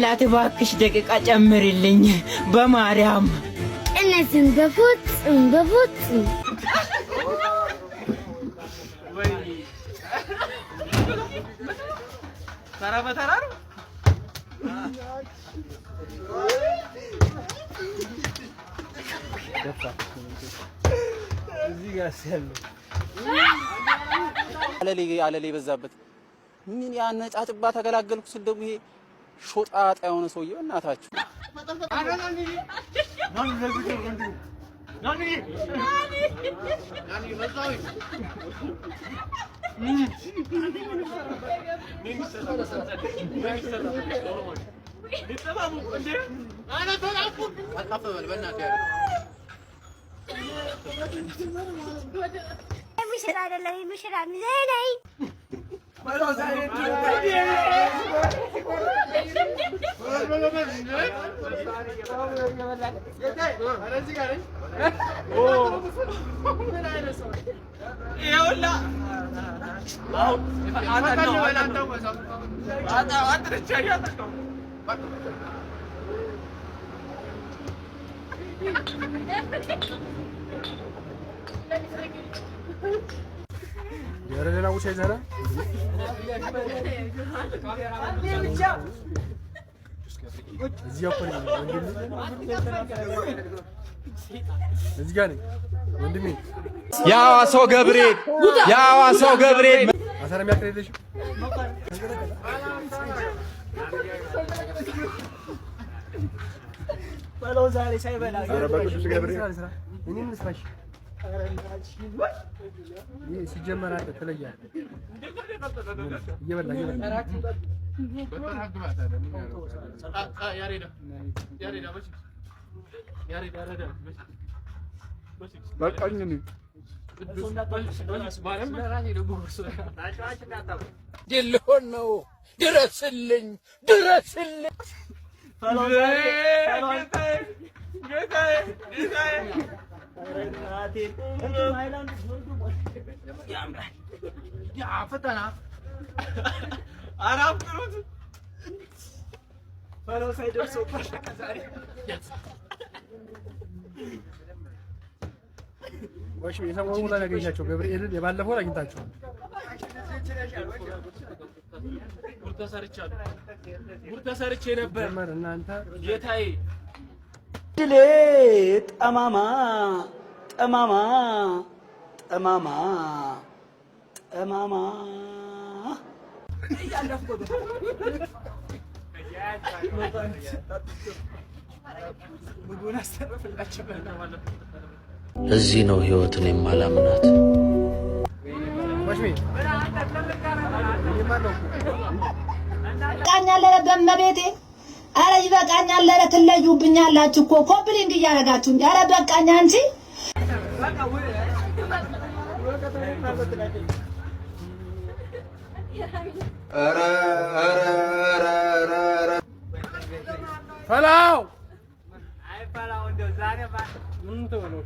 ላት እባክሽ ደቂቃ ጨምሪልኝ በማርያም እነዚህን በፉት ወይ ተራ በተራ ነው እዚህ ጋር ያለው አለሌ በዛበት ምን ያነጫጭባ ተገላገልኩ ስል ደግሞ ይሄ ሾጣጣ የሆነ ሰውዬው እናታችሁ يا وش هذا ያዋሰው ገብርኤል አሰረም ያከለልሽ ባለው ዛሬ ሳይበላ አረበቅሽ ገብርኤል እኔም ልስራሽ ይሄ ሲጀመር አንተ ተለያለ እየበላ በቃኝ ነው ድልሆን ነው ድረስልኝ ወሽ የሰሞኑን ታገኛቸው ገብርኤልን የባለፈው አግኝታችሁ ጉርተ ሰርቼ ነበር እናንተ ጌታዬ ድሌ ጠማማ ለዚህ ነው ህይወትን የማላምናት። በቃኛል በመቤቴ አረ ይበቃኛል። ኧረ ትለዩብኛላችሁ እኮ ኮምፕሊንግ እያደረጋችሁ እንዴ! አረ በቃኛ አንቺ ፈላው አይፈላው እንደው ዛሬ ምን ተወለው